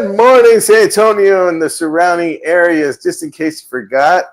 Good morning, San Antonio and the surrounding areas. Just in case you forgot.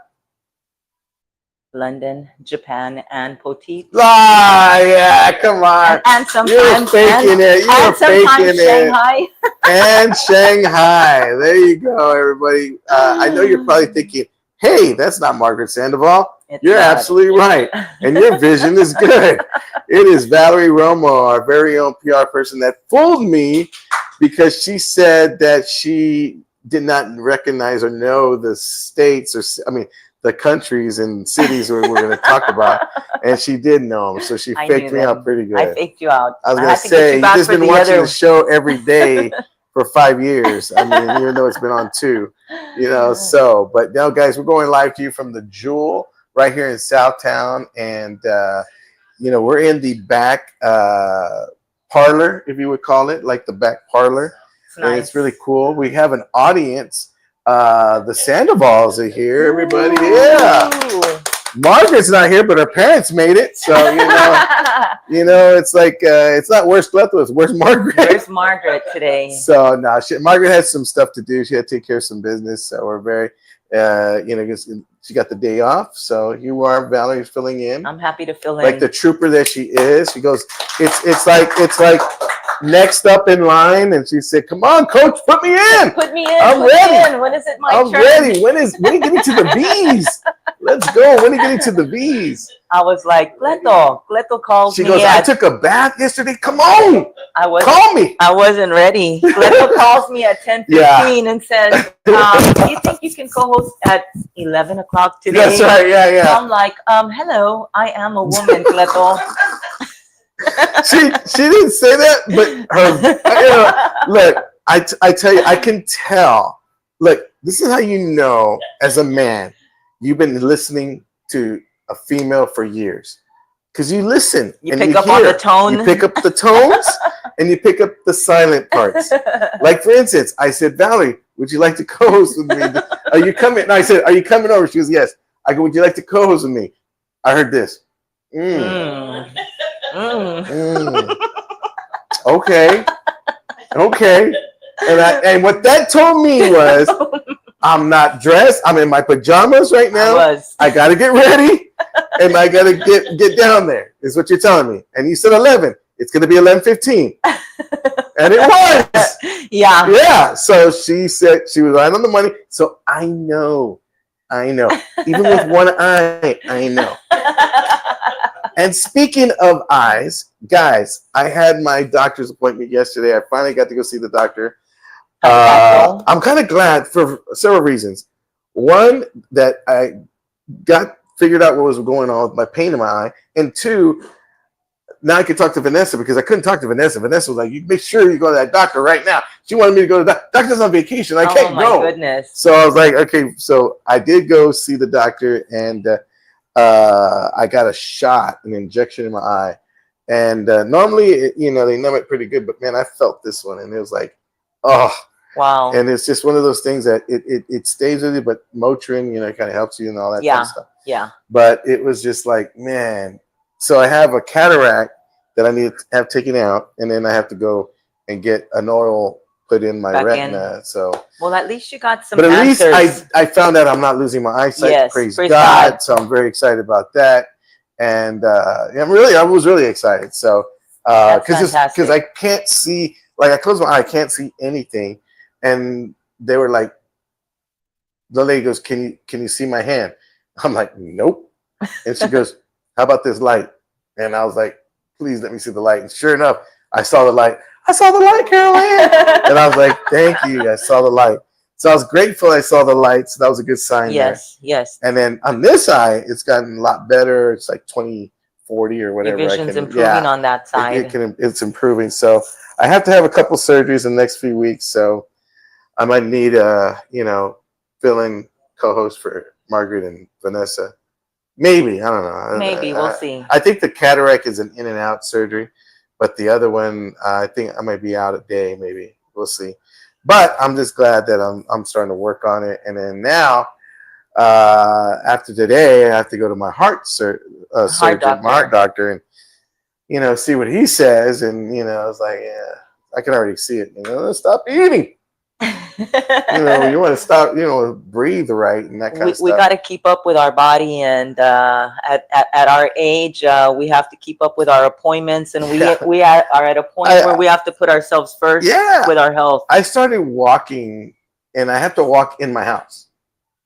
London, Japan, and Poteet. Ah, yeah, come on. And sometimes, You're faking it. You're faking Shanghai. it. And Shanghai. There you go, everybody. I know you're probably thinking, hey, that's not Margaret Sandoval. You're absolutely right. And your vision is good. It is Valerie Romo, our very own PR person, that fooled me because she said that she did not recognize or know the states, the countries and cities we're going to talk about, and she did know them, so she faked me out pretty good. I faked you out. I was going to say, you've just been watching the show every day for 5 years. I mean, even though it's been on 2, but now, guys, we're going live to you from the Jewel right here in Southtown, and, we're in the back parlor, if you would call it, like the back parlor. It's nice. And it's really cool. We have an audience. The Sandovals are here, everybody. Yeah. Margaret's not here, but her parents made it. So, it's like, it's not where's Cleto, it's where's Margaret. Where's Margaret today? So, no, Margaret has some stuff to do. She had to take care of some business. So, we're very, she got the day off. So, you are, Valerie's filling in. I'm happy to fill in. Like the trooper that she is. She goes, it's like, next up in line, and she said, "Come on, coach, put me in. Put me in. I'm ready. When is it my turn? I'm ready. When are you getting to the B's? Let's go. When are you getting to the B's?" I was like, Cleto calls me. She goes, "I took a bath yesterday. Come on. Call me." I wasn't ready. Cleto calls me at 10:15 and says, "Do you think you can co-host at 11 o'clock today?" That's right. Yeah. I'm like, hello, I am a woman, Cleto. she didn't say that, but look, I tell you, I can tell. Look, this is how you know, as a man, you've been listening to a female for years, because you listen. You pick up on the tone. You pick up the tones, and you pick up the silent parts. Like, for instance, I said, "Valerie, would you like to co-host with me? Are you coming?" And I said, "Are you coming over?" She goes, "Yes." I go, "Would you like to co-host with me?" I heard this. Okay. And what that told me was, I'm not dressed. I'm in my pajamas right now. I gotta get ready, and I gotta get down there. Is what you're telling me. And you said 11. It's gonna be 11:15, and it was. Yeah. So she said she was right on the money. So I know. Even with one eye, I know. And speaking of eyes, guys, I had my doctor's appointment yesterday. I finally got to go see the doctor. I'm kind of glad for several reasons. One, that I got figured out what was going on with my pain in my eye. And 2, now I can talk to Vanessa, because I couldn't talk to Vanessa. Vanessa was like, "You make sure you go to that doctor right now." She wanted me to go to the doctor's on vacation. I can't go. Oh, my goodness. So I was like, okay. So I did go see the doctor, and I got a shot, an injection in my eye, and normally, they numb it pretty good, but man, I felt this one, and it was like, oh, wow. And it's just one of those things that it stays with you, but Motrin, kind of helps you and all that kind of stuff. Yeah. But it was just like, man. So I have a cataract that I need to have taken out, and then I have to go and get an oil put in my retina. So, well, at least you got some. But at least I found out I'm not losing my eyesight. Yes, praise God. So I'm very excited about that, and I was really excited. So because I can't see, like, I close my eye, I can't see anything, and they were like, the lady goes, "Can you see my hand?" I'm like, "Nope," and she goes, "How about this light?" And I was like, "Please let me see the light." And sure enough, I saw the light. "I saw the light, Caroline." And I was like, "Thank you. I saw the light." So I was grateful I saw the light. So that was a good sign. Yes. And then on this eye, it's gotten a lot better. It's like 20/40 or whatever. Your vision's improving on that side. It's improving. So I have to have a couple surgeries in the next few weeks. So I might need fill-in co-host for Margaret and Vanessa. Maybe. I don't know. Maybe. We'll see. I think the cataract is an in and out surgery, but the other one, I think I might be out a day. Maybe. We'll see. But I'm just glad that I'm starting to work on it. And then now, after today, I have to go to my heart surgeon, my heart doctor, and see what he says. And I was like, yeah, I can already see it. Stop eating. You want to stop, breathe right and that kind of stuff. We got to keep up with our body, and at our age, we have to keep up with our appointments, and we are at a point where we have to put ourselves first with our health. I started walking, and I have to walk in my house,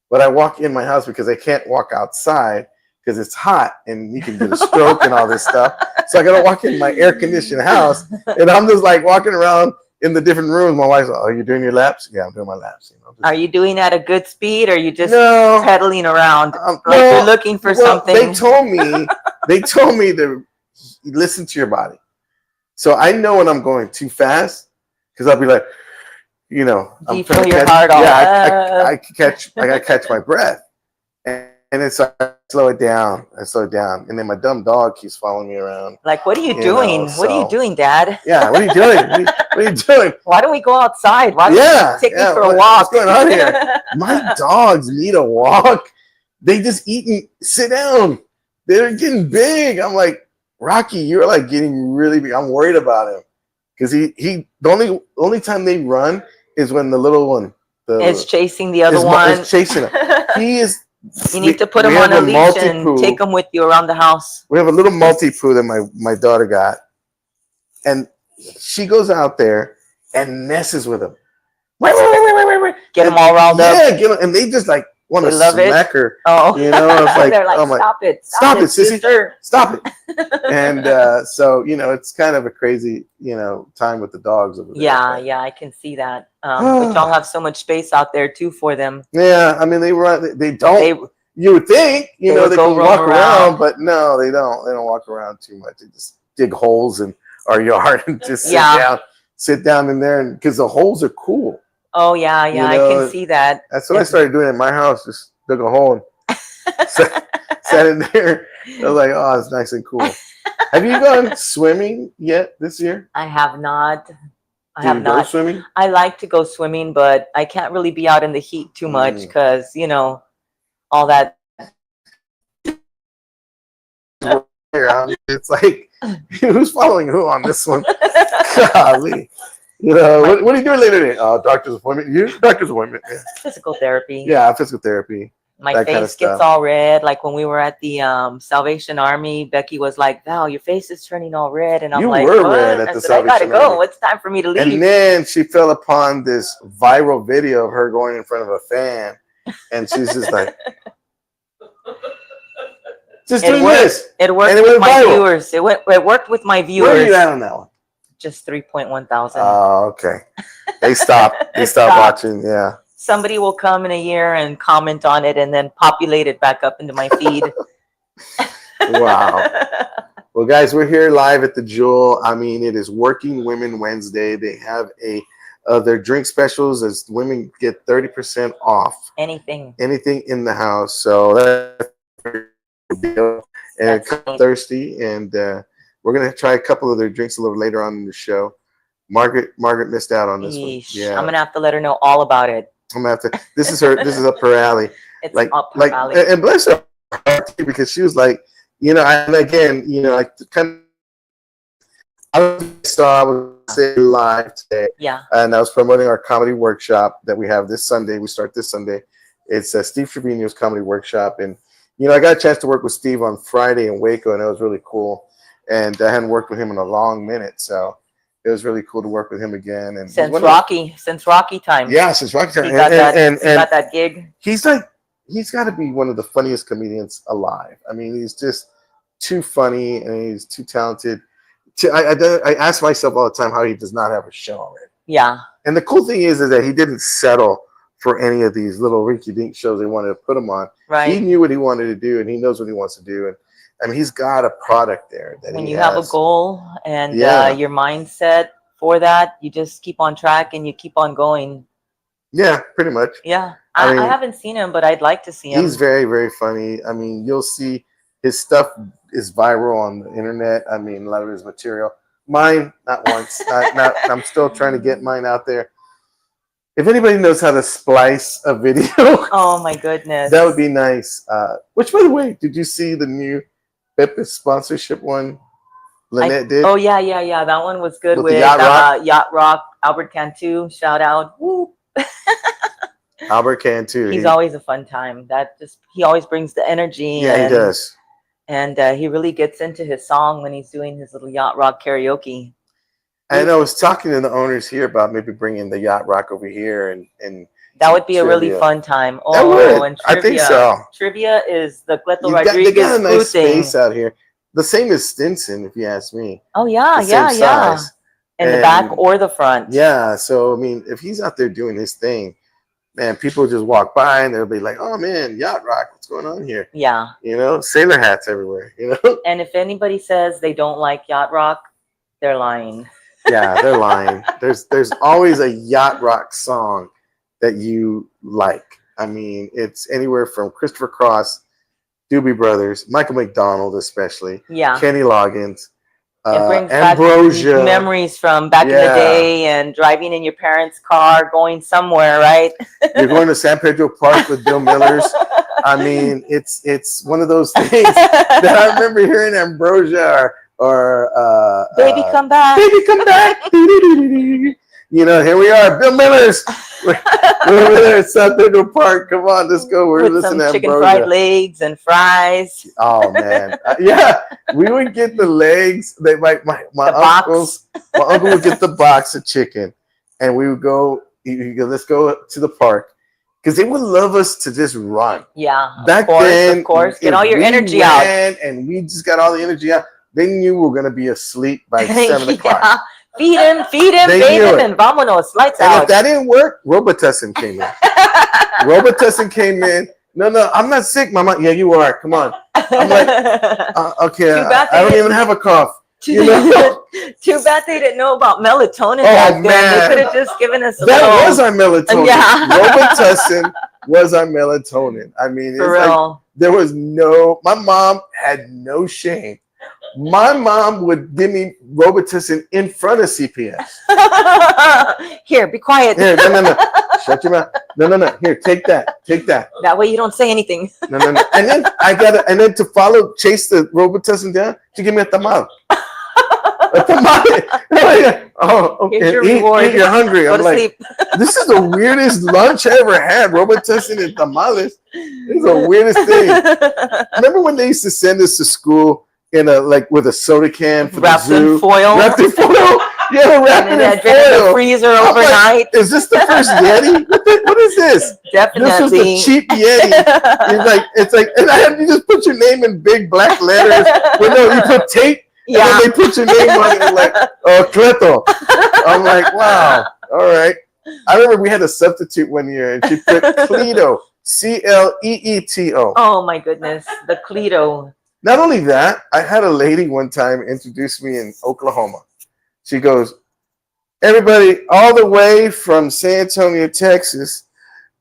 but I walk in my house because I can't walk outside because it's hot and you can get a stroke and all this stuff. So I got to walk in my air conditioned house, and I'm just like walking around in the different rooms. My wife's like, "Oh, you're doing your laps?" Yeah, I'm doing my laps. Are you doing at a good speed, or are you just pedaling around like you're looking for something? They told me to listen to your body. So I know when I'm going too fast because I'll be like, Do you feel your heart all? I gotta catch my breath, and then so I slow it down. And then my dumb dog keeps following me around. Like, what are you doing? What are you doing, Dad? Yeah, what are you doing? What are you doing? Why don't we go outside? Why don't you take me for a walk? What's going on here? My dogs need a walk. They just eat and sit down. They're getting big. I'm like, Rocky, you're like getting really big. I'm worried about him because the only time they run is when the little one is chasing the other one. Is chasing him. He is. You need to put him on a leash and take him with you around the house. We have a little multi-poo that my daughter got, and she goes out there and messes with him. Get them all riled up. Yeah, and they just like want to smack her. Oh, it's like, they're like, stop it, sissy, stop it. And so it's kind of a crazy time with the dogs over there. Yeah, I can see that. But y'all have so much space out there too for them. Yeah, I mean they run. They don't. You would think they can walk around, but no, they don't. They don't walk around too much. They just dig holes in our yard and just sit down in there, and because the holes are cool. Oh yeah, I can see that. That's what I started doing in my house. Just dug a hole and sat in there. I was like, oh, it's nice and cool. Have you gone swimming yet this year? I have not. Do you go swimming? I like to go swimming, but I can't really be out in the heat too much because all that. It's like, who's following who on this one? Golly. What are you doing later today? Doctor's appointment. You? Doctor's appointment. Yeah. Physical therapy. Yeah, physical therapy. My face gets all red. Like when we were at the Salvation Army, Becky was like, "Val, your face is turning all red." And I'm like, "You were red at the Salvation Army. I gotta go. It's time for me to leave." And then she fell upon this viral video of her going in front of a fan, and she's just like, "Just doing this." It worked with my viewers. It worked with my viewers. Where are you at on that one? Just 3.1 thousand. Oh, okay. They stopped. They stopped watching. Yeah. Somebody will come in a year and comment on it and then populate it back up into my feed. Wow. Well, guys, we're here live at the Jewel. I mean, it is Working Women Wednesday. They have their drink specials as women get 30% off. Anything in the house. So that's and thirsty. And we're going to try a couple of their drinks a little later on in the show. Margaret missed out on this one. Yeah. I'm going to have to let her know all about it. I'm gonna have to. This is up her alley. It's up her alley. And bless her heart too, because she was like, and again, I kind of I was saying live today. Yeah. And I was promoting our comedy workshop that we have this Sunday. We start this Sunday. It's Steve Trevino's comedy workshop, and I got a chance to work with Steve on Friday in Waco, and it was really cool. And I hadn't worked with him in a long minute, so. It was really cool to work with him again, and since Rocky time. Yeah, since Rocky time. He got that gig. He's got to be one of the funniest comedians alive. I mean, he's just too funny and he's too talented. I ask myself all the time how he does not have a show already. Yeah. And the cool thing is that he didn't settle for any of these little rinky-dink shows they wanted to put him on. Right. He knew what he wanted to do, and he knows what he wants to do, and. I mean, he's got a product there. When you have a goal and your mindset for that, you just keep on track and you keep on going. Yeah, pretty much. Yeah. I haven't seen him, but I'd like to see him. He's very, very funny. I mean, you'll see his stuff is viral on the internet. I mean, a lot of his material. Mine, not once. I'm still trying to get mine out there. If anybody knows how to splice a video. Oh, my goodness. That would be nice. Which, by the way, did you see the new Pepe sponsorship one Lynette did? Oh, yeah. That one was good with Yacht Rock, Albert Cantu. Shout out. Woo. Albert can too. He's always a fun time. He always brings the energy. Yeah, he does. And he really gets into his song when he's doing his little yacht rock karaoke. And I was talking to the owners here about maybe bringing the yacht rock over here and that would be a really fun time. Oh, and trivia. I think so. Trivia is the Cleto Rodriguez. They got a nice space out here. The same as Stinson, if you ask me. Oh yeah, yeah. In the back or the front. Yeah. So I mean, if he's out there doing his thing, man, people just walk by and they'll be like, "Oh man, yacht rock, what's going on here?" Yeah. Sailor hats everywhere. And if anybody says they don't like yacht rock, they're lying. Yeah, they're lying. There's always a yacht rock song that you like. I mean, it's anywhere from Christopher Cross, Doobie Brothers, Michael McDonald especially, Kenny Loggins, it brings Ambrosia. Back memories from back in the day and driving in your parents' car, going somewhere, right? You're going to San Pedro Park with Bill Miller's. I mean, it's one of those things that I remember hearing Ambrosia or Baby Come Back. Baby Come Back. Here we are, Bill Miller's. We're over there at San Pedro Park. Come on, let's go. We're listening to Ambrosia. Chicken fried legs and fries. Oh man, yeah, we would get the legs. My uncle would get the box of chicken, and we would go. Let's go to the park because they would love us to just run. Yeah, back then, of course, get all your energy out, and we just got all the energy out. They knew we were gonna be asleep by 7 o'clock. Feed him, bathe him, and vámonos, lights out. And if that didn't work, Robitussin came in. Robitussin came in. No, I'm not sick, Mama. Yeah, you are. Come on. I'm like, okay, I don't even have a cough. Too bad they didn't know about melatonin back then. They could have just given us that was our melatonin. Yeah. Robitussin was our melatonin. I mean, it's like, there was my mom had no shame. My mom would give me Robitussin in front of CPS. Here, be quiet. Here, no. Shut your mouth. No. Here, take that. That way you don't say anything. No. And then to chase the Robitussin down, she give me a tamal. A tamal. Oh, okay. Here's your reward. Eat, you're hungry. Go I'm to like, sleep. This is the weirdest lunch I ever had. Robitussin and tamales. This is the weirdest thing. Remember when they used to send us to school with a soda can for wrapped the zoo? In foil. Wrapped in foil. Yeah, wrapped in foil. In the freezer overnight. Like, is this the first Yeti? What is this? Definitely. This was the cheap Yeti. It's like, and you just put your name in big black letters. Well, no, you put tape. Yeah. And then they put your name on it and like, Cleto. I'm like, wow. All right. I remember we had a substitute one year and she put Cleto. Cleeto. Oh my goodness. The Cleto. Not only that, I had a lady one time introduce me in Oklahoma. She goes, everybody all the way from San Antonio, Texas,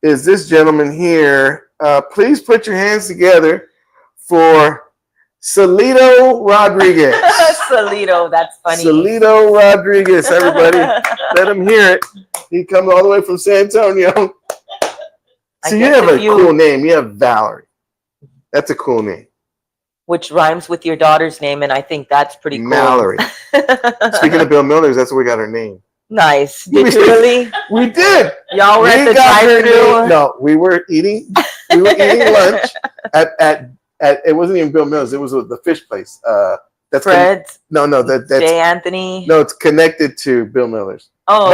is this gentleman here. Please put your hands together for Cleto Rodriguez. Cleto, that's funny. Cleto Rodriguez, everybody. Let him hear it. He comes all the way from San Antonio. So you have a cool name. You have Valerie. That's a cool name. Which rhymes with your daughter's name, and I think that's pretty cool. Mallory. Speaking of Bill Miller's, that's where we got her name. Nice. Did you really? We did. Y'all were at the drive-thru? No, we were eating lunch at it wasn't even Bill Miller's. It was the fish place. That's Fred's. That's J. Anthony. No, it's connected to Bill Miller's. Oh,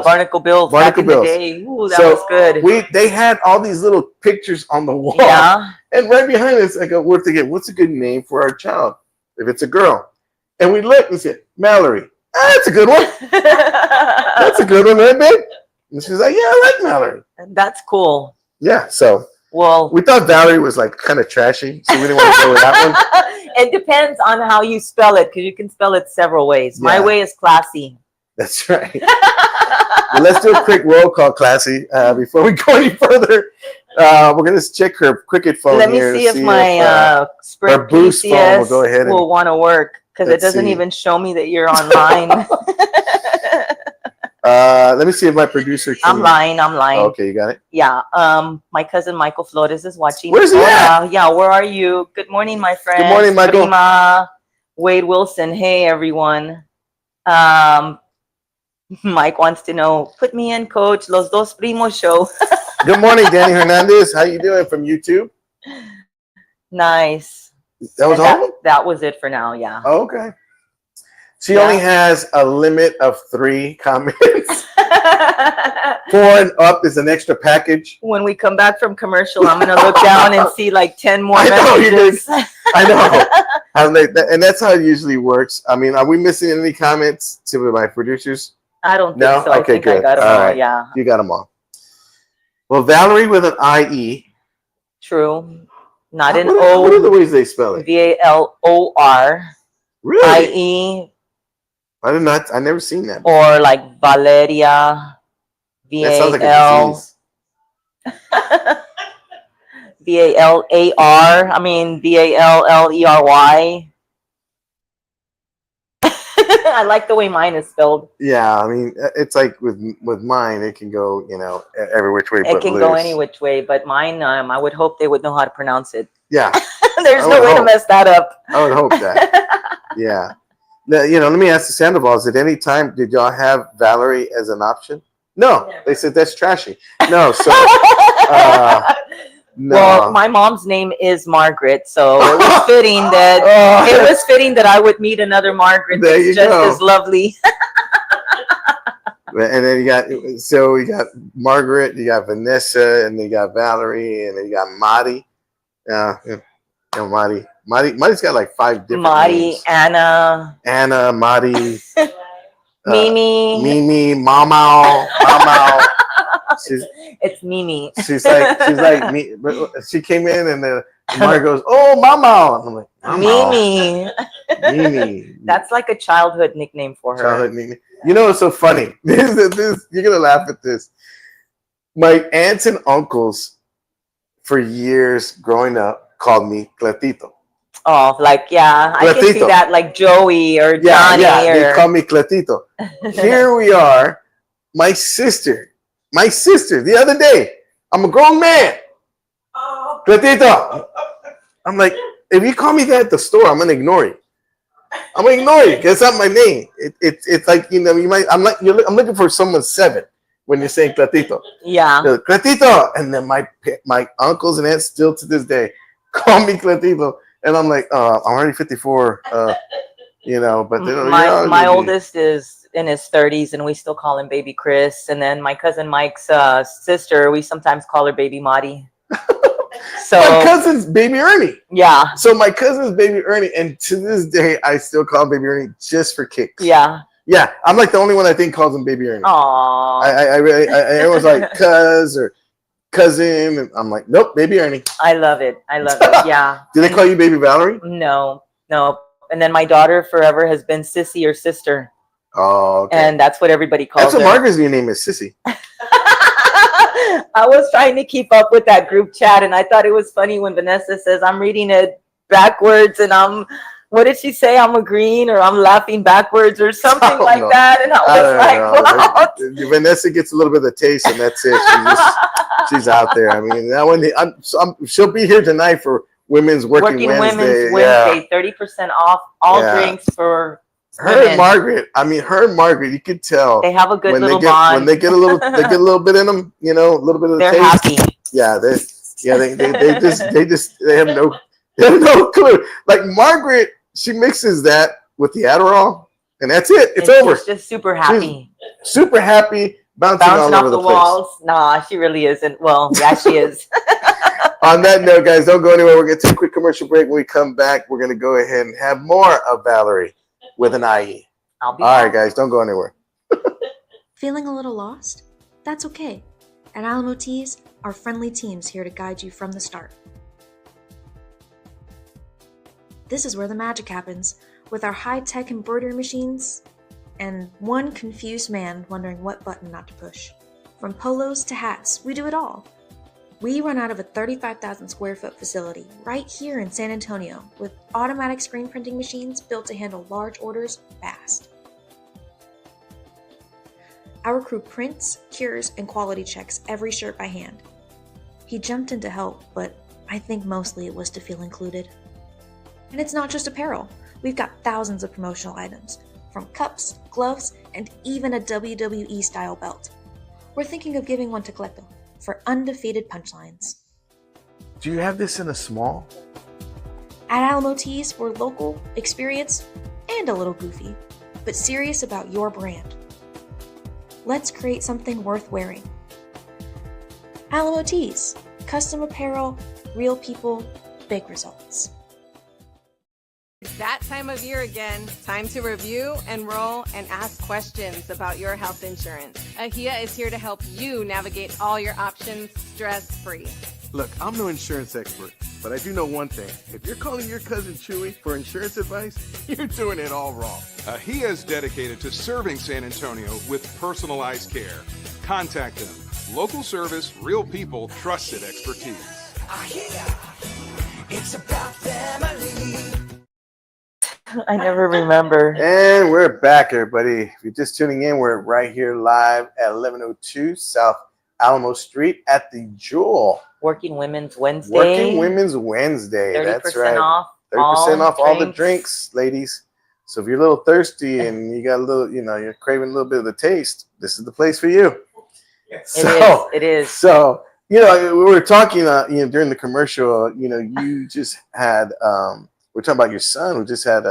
Barnacle Bill's. Back in the day. Ooh, that was good. They had all these little pictures on the wall. Yeah. And right behind us, I go, we're thinking, what's a good name for our child if it's a girl? And we looked and said, Mallory. That's a good one. That's a good one, right, babe? And she's like, yeah, I like Mallory. That's cool. Yeah, so. Well, we thought Valerie was like kind of trashy, so we didn't want to go with that one. It depends on how you spell it, because you can spell it several ways. Yeah. My way is classy. That's right. Well, let's do a quick roll call, Classy, before we go any further. We're going to check her Cricket phone. Let me see if my Sprint Boost phone will go ahead will want to work, because it doesn't even show me that you're online. Let me see if my producer can. I'm lying. Okay, you got it? Yeah. My cousin Michael Flores is watching. Where's he at? Yeah, where are you? Good morning, my friend. Good morning, Michael. Prima, Wade Wilson. Hey, everyone. Mike wants to know, put me in, coach. Los Dos Primos show. Good morning, Danny Hernandez. How you doing from YouTube? Nice. That was all? That was it for now, yeah. Oh, okay. She only has a limit of 3 comments. 4 and up is an extra package. When we come back from commercial, I'm going to look down and see like 10 more messages. I know. And that's how it usually works. I mean, are we missing any comments to my producers? I don't think so. Okay, I think good. I got them all, right. Yeah. You got them all. Well, Valerie with an I-E. True. Not an O. What are the ways they spell it? VALOR. Really? I-E. I never seen that. Or like Valeria. VAL. VALAR. I mean, VALLERY. I like the way mine is spelled. Yeah, I mean, it's like with mine, it can go, every which way. It can go any which way, but mine, I would hope they would know how to pronounce it. Yeah. There's no way to mess that up. I would hope that. Yeah. Now, let me ask the Sandoval's, at any time, did y'all have Valerie as an option? No. They said that's trashy. No, so... No. Well, my mom's name is Margaret, so it was fitting that I would meet another Margaret that's just as lovely. And then you got Margaret, you got Vanessa, and you got Valerie, and then you got Madi. Madi's got like 5 different names. Anna, Madi, Mimi, Mama. It's Mimi. She's like me. She came in and then Margaret goes, "Oh, Mama." And I'm like, Mimi. Mimi. That's like a childhood nickname for her. Childhood nickname. It's so funny. This you're gonna laugh at this. My aunts and uncles, for years growing up, called me Cletito. Oh, like I can see that, like Joey or Johnny. Yeah, they call me Cletito. Here we are, my sister, the other day, I'm a grown man. Cletito. I'm like, if you call me that at the store, I'm gonna ignore you. I'm gonna ignore you because it's not my name. It's like, I'm looking for someone 7 when you're saying Cletito. Yeah. Cletito. And then my uncles and aunts still to this day call me Cletito. And I'm like, I'm already 54, but they don't. My oldest is in his 30s, and we still call him Baby Chris. And then my cousin Mike's sister, we sometimes call her Baby Madi. So my cousin's Baby Ernie. Yeah. So my cousin's Baby Ernie, and to this day, I still call him Baby Ernie just for kicks. Yeah. Yeah, I'm like the only one I think calls him Baby Ernie. Aww. I was like cuz or cousin, and I'm like, nope, Baby Ernie. I love it. Yeah. Do they call you Baby Valerie? No. And then my daughter forever has been Sissy or sister. Oh, okay. And that's what everybody calls her. That's what Margaret's new name is, Sissy. I was trying to keep up with that group chat, and I thought it was funny when Vanessa says I'm reading it backwards, and what did she say? I'm agreeing, or I'm laughing backwards, or something like that. And I was like, wow. Vanessa gets a little bit of the taste, and that's it. She's out there. I mean, that one, she'll be here tonight for Women's Working Wednesday. Wednesday, 30% off all drinks for her and Margaret. You could tell they have a good little bond. When they get a little bit in them, a little bit of the they're taste. Happy. Yeah, they have no clue. Like Margaret, she mixes that with the Adderall, and that's it. It's over. She's just super happy. She's super happy, bouncing all off over the walls. Place. Nah, she really isn't. Well, yeah, she is. On that note, guys, don't go anywhere. We're going to take a quick commercial break. When we come back, we're going to go ahead and have more of Valerie with an IE. I'll be all right, guys, don't go anywhere. Feeling a little lost? That's okay. At Alamo Teas, our friendly team's here to guide you from the start. This is where the magic happens, with our high-tech embroidery machines and one confused man wondering what button not to push. From polos to hats, we do it all. We run out of a 35,000 square foot facility right here in San Antonio with automatic screen printing machines built to handle large orders fast. Our crew prints, cures, and quality checks every shirt by hand. He jumped in to help, but I think mostly it was to feel included. And it's not just apparel. We've got thousands of promotional items, from cups, gloves, and even a WWE-style belt. We're thinking of giving one to Cleto for undefeated punchlines. Do you have this in a small? At Alamo Tees, we're local, experienced, and a little goofy, but serious about your brand. Let's create something worth wearing. Alamo Tees, custom apparel, real people, big results. It's that time of year again. Time to review, enroll, and ask questions about your health insurance. AHIA is here to help you navigate all your options stress-free. Look, I'm no insurance expert, but I do know one thing. If you're calling your cousin Chewy for insurance advice, you're doing it all wrong. AHIA is dedicated to serving San Antonio with personalized care. Contact them. Local service, real people, trusted expertise. AHIA, it's about family. I never remember. And we're back, everybody. If you're just tuning in, we're right here live at 1102 South Alamo Street at the Jewel. Working Women's Wednesday. Working Women's Wednesday. 30% That's right. off. 30% off all the drinks. drinks, ladies. So if you're a little thirsty and you got a little, you're craving a little bit of the taste, this is the place for you. It is. So, we were talking, during the commercial, you just had, we're talking about your son who just had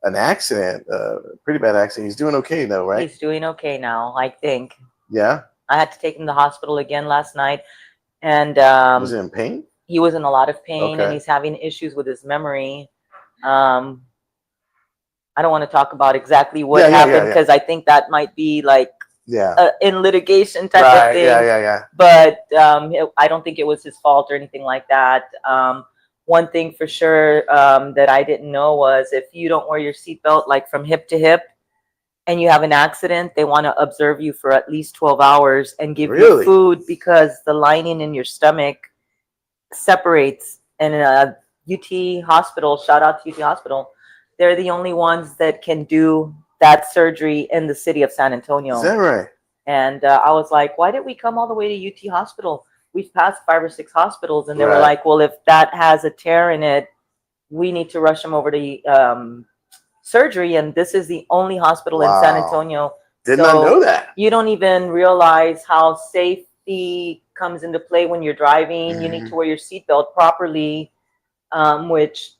an accident, a pretty bad accident. He's doing okay though, right? He's doing okay now, I think. Yeah. I had to take him to the hospital again last night. And was he in pain? He was in a lot of pain, Okay. and he's having issues with his memory. I don't want to talk about exactly what happened because I think that might be like in litigation type of thing. Yeah. But I don't think it was his fault or anything like that. One thing for sure that I didn't know was if you don't wear your seatbelt like from hip to hip and you have an accident, they want to observe you for at least 12 hours and give you food because the lining in your stomach separates. And in a UT hospital, shout out to UT hospital, they're the only ones that can do that surgery in the city of San Antonio. Is that right? And I was like, why did we come all the way to UT hospital? We've passed 5 or 6 hospitals, and they were like, well, if that has a tear in it, we need to rush them over to surgery. And this is the only hospital in San Antonio. Did not know that. You don't even realize how safety comes into play when you're driving. Mm-hmm. You need to wear your seatbelt properly, which,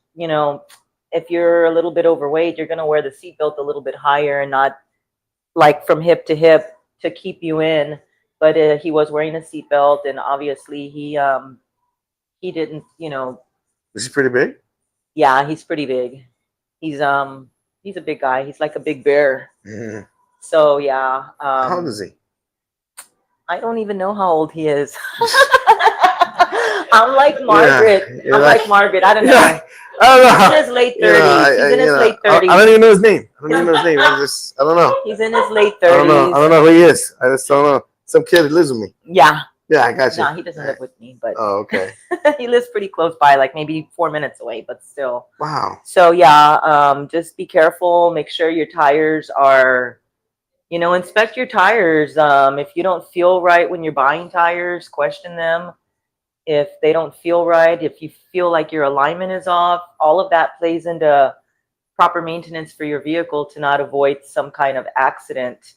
if you're a little bit overweight, you're going to wear the seatbelt a little bit higher and not like from hip to hip to keep you in. But he was wearing a seatbelt, and obviously he didn't, Is he pretty big? Yeah, he's pretty big. He's a big guy. He's like a big bear. Mm-hmm. So yeah. How old is he? I don't even know how old he is. I'm like Margaret. Yeah, I'm like Margaret. I don't know. Yeah. I don't know. He's in his late 30s. He's in his late 30s. I don't even know his name. I don't know. He's in his late 30s. I don't know who he is. I just don't know. Some kid that lives with me. Yeah. Yeah, I got you. No, he doesn't live with me, but okay. He lives pretty close by, like maybe 4 minutes away, but still. Wow. So yeah, just be careful. Make sure your tires are, inspect your tires. If you don't feel right when you're buying tires, question them. If they don't feel right, if you feel like your alignment is off, all of that plays into proper maintenance for your vehicle to not avoid some kind of accident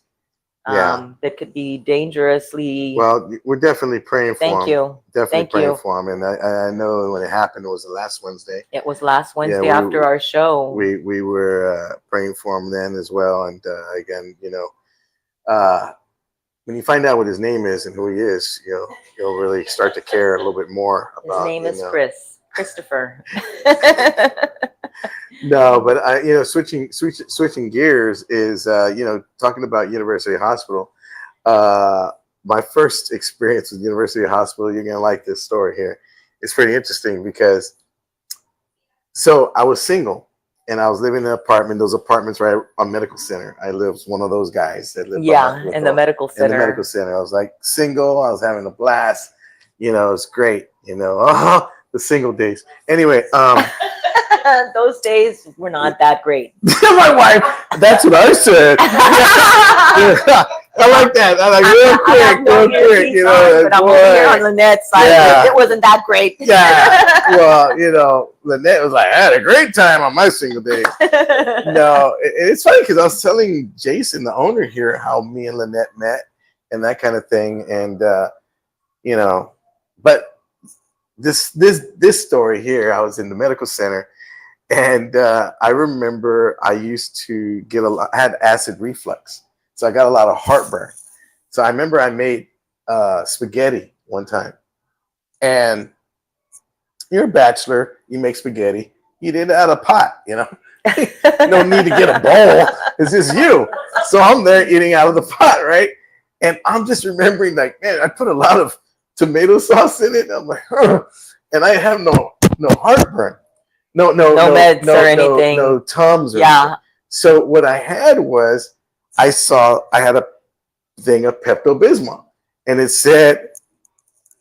that could be dangerously. Well, we're definitely praying for him. Thank you. Definitely praying for him. And I know when it happened, it was the last Wednesday. It was last Wednesday after our show. We were praying for him then as well. And again, when you find out what his name is and who he is, you'll really start to care a little bit more about. His name is Christopher. No, but switching gears is talking about University Hospital. My first experience with University Hospital, you're gonna like this story here. It's pretty interesting because I was single. And I was living in an apartment. Those apartments right on Medical Center. I was one of those guys that lived. In the Medical Center. In the Medical Center. I was like single. I was having a blast. It was great. The single days. Anyway, those days were not that great. My wife. That's what I said. I like that. I like real quick. But I'm over here on Lynette's side. Yeah. It wasn't that great. Yeah. Well, Lynette was like, I had a great time on my single day. No, it's funny because I was telling Jason, the owner here, how me and Lynette met and that kind of thing. And, but this story here, I was in the medical center. And I remember I used to I had acid reflux. So I got a lot of heartburn. So I remember I made spaghetti one time. And you're a bachelor, you make spaghetti, you did it out of a pot, No need to get a bowl. It's just you. So I'm there eating out of the pot, right? And I'm just remembering, like, man, I put a lot of tomato sauce in it. I'm like, and I have no heartburn. No meds or anything. No Tums. Yeah. So what I had was, I had a thing of Pepto-Bismol, and it said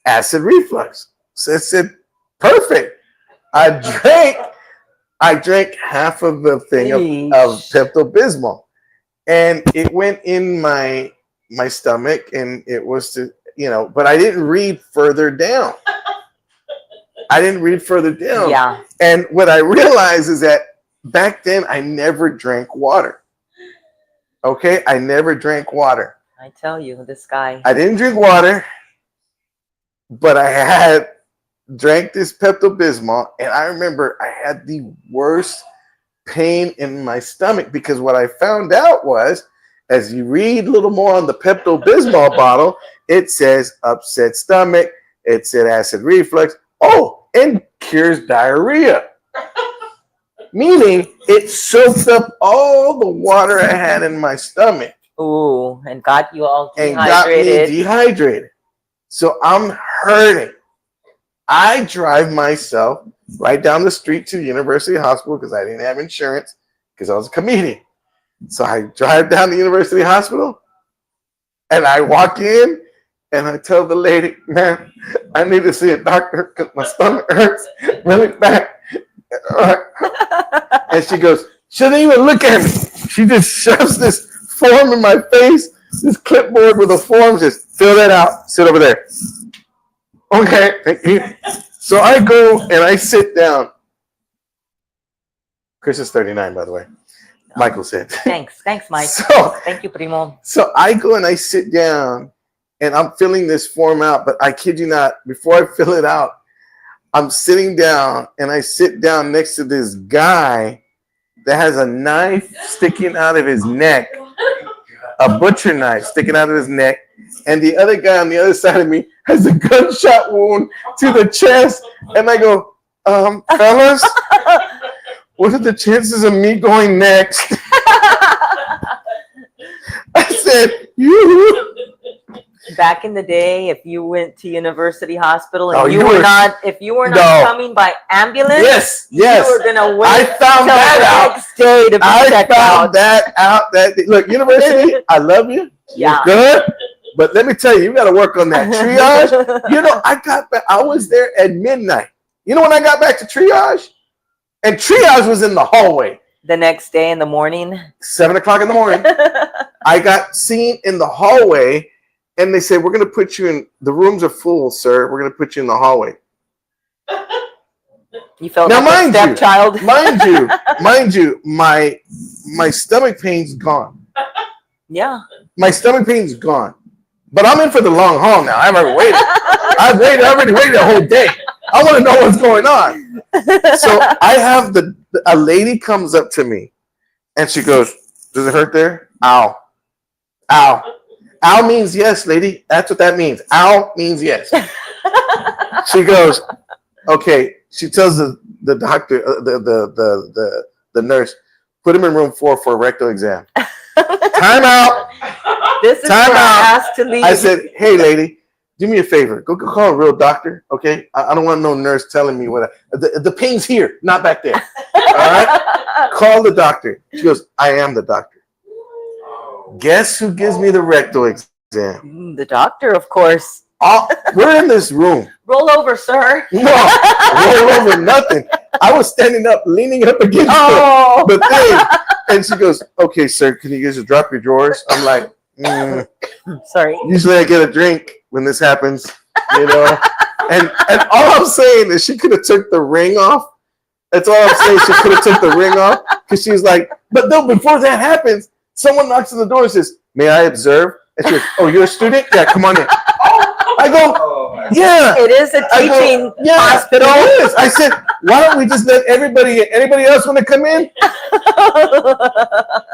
acid reflux. So it said, perfect. I drank half of the thing of Pepto-Bismol, and it went in my stomach, and it was but I didn't read further down. Yeah. And what I realized is that back then I never drank water. Okay? I never drank water. I tell you, this guy. I didn't drink water, but I had drank this Pepto-Bismol, and I remember I had the worst pain in my stomach because what I found out was, as you read a little more on the Pepto-Bismol bottle, it says upset stomach, it said acid reflux, and cures diarrhea. Meaning it soaked up all the water I had in my stomach. Ooh, and got you all dehydrated. And got me dehydrated. So I'm hurting. I drive myself right down the street to University Hospital because I didn't have insurance because I was a comedian. So I drive down to University Hospital and I walk in and I tell the lady, man, I need to see a doctor because my stomach hurts really bad. And she goes, she doesn't even look at me. She just shoves this form in my face, this clipboard with a form, just fill that out, sit over there. Okay, thank you. So I go and I sit down. Chris is 39, by the way. Michael said. Thanks, Mike. Thank you, Primo. So I go and I sit down and I'm filling this form out, but I kid you not, before I fill it out, I'm sitting down and I sit down next to this guy that has a knife sticking out of his neck, a butcher knife sticking out of his neck, and the other guy on the other side of me has a gunshot wound to the chest. And I go, fellas, what are the chances of me going next? I said, you. Back in the day, if you went to University Hospital and if you were not coming by ambulance, you were gonna wait. I found that out. Next day to be checked out. That out. Look, University, I love you. Yeah. You're good. But let me tell you, you got to work on that triage. I was there at midnight. You know when I got back to triage? And triage was in the hallway. The next day in the morning? 7 o'clock in the morning. I got seen in the hallway, and they said, we're going to put you in, the rooms are full, sir. We're going to put you in the hallway. You felt like a stepchild? Mind you, my stomach pain's gone. Yeah. My stomach pain's gone. But I'm in for the long haul now. I've already waited. I've already waited a whole day. I want to know what's going on. So I have a lady comes up to me and she goes, does it hurt there? Ow. Ow. Ow means yes, lady. That's what that means. Ow means yes. She goes, okay. She tells the doctor, the nurse, put him in room 4 for a rectal exam. Time out. This is time out. Asked to leave. I said, hey, lady, do me a favor. Go call a real doctor, okay? I don't want no nurse telling me what. The pain's here, not back there. All right? Call the doctor. She goes, I am the doctor. Guess who gives me the rectal exam? The doctor, of course. We're in this room. Roll over, sir. No, roll over nothing. I was standing up, leaning up against the thing. And she goes, okay, sir, can you just drop your drawers? I'm like, sorry. Usually I get a drink when this happens, you know. And all I'm saying is she could have took the ring off. That's all I'm saying. She could have took the ring off because she's like, but no, before that happens, someone knocks on the door and says, "May I observe?" And she goes, "Oh, you're a student? Yeah, come on in." I go, "Yeah." It is a teaching hospital. It is. I said, "Why don't we just let anybody else want to come in?"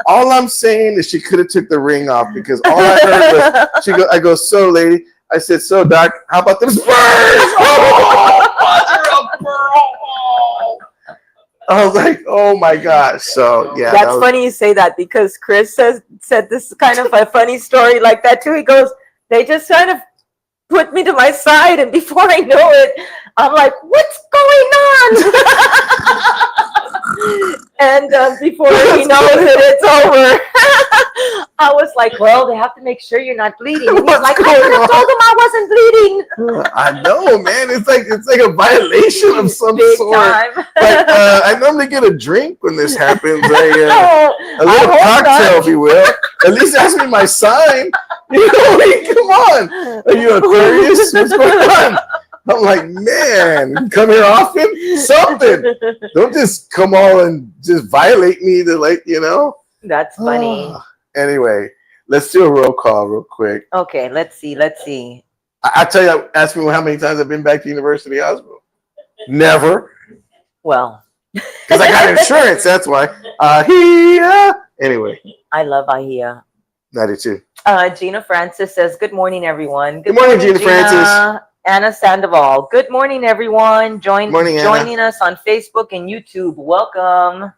All I'm saying is she could have took the ring off because all I heard was I go, "So, lady," I said, "So, doc, how about them spurs?" I was like, "Oh my gosh!" So yeah, that's funny you say that because Chris said this is kind of a funny story like that too. He goes, "They just kind of put me to my side, and before I know it, I'm like, what's going on?" And before he knows it, it's over. I was like, "Well, they have to make sure you're not bleeding." And he's like, "I could have told him I wasn't bleeding." I know, man. It's like a violation of some Big sort. time. Like I normally get a drink when this happens. A little cocktail, if you will. At least ask me my sign. You know, come on. Are you Aquarius? What's going on? I'm like, man, come here often? Something. Don't just come all and just violate me to, like, you know? That's funny. Anyway, let's do a roll call real quick. Okay, let's see. I tell you, ask me how many times I've been back to University Hospital. Never. Well. Because I got insurance, that's why. Anyway. I love Ahia. I do too. Gina Francis says, "Good morning, everyone." Good morning, Gina Francis. Anna Sandoval. "Good morning, everyone. Morning, joining us on Facebook and YouTube. Welcome."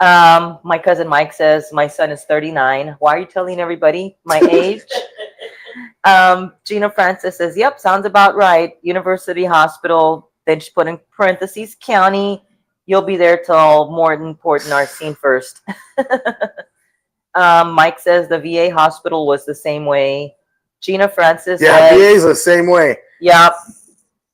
My cousin Mike says, "My son is 39. Why are you telling everybody my age?" Gina Francis says, "Yep, sounds about right. University Hospital." Then she put in parentheses, "County. You'll be there till more important are seen first." Mike says the VA hospital was the same way. Gina Francis says, VA is the same way. Yep.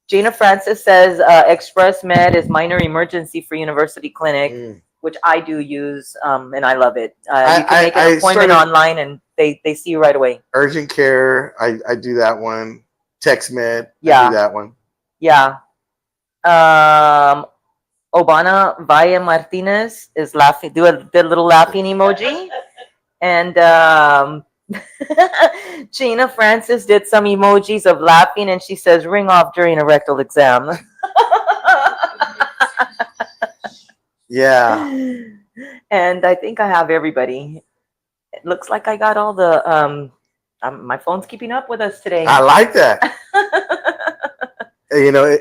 Gina Francis says Express Med is minor emergency for University Clinic, which I do use, and I love it. You can make an appointment online, and they see you right away. Urgent care, I do that one. Text Med, yeah. I do that one. Yeah. Obana Vaya Martinez is laughing. Do the little laughing emoji. And Gina Francis did some emojis of laughing, and she says, "Ring off during a rectal exam." Yeah. And I think I have everybody. It looks like I got all the my phone's keeping up with us today. I like that. You know,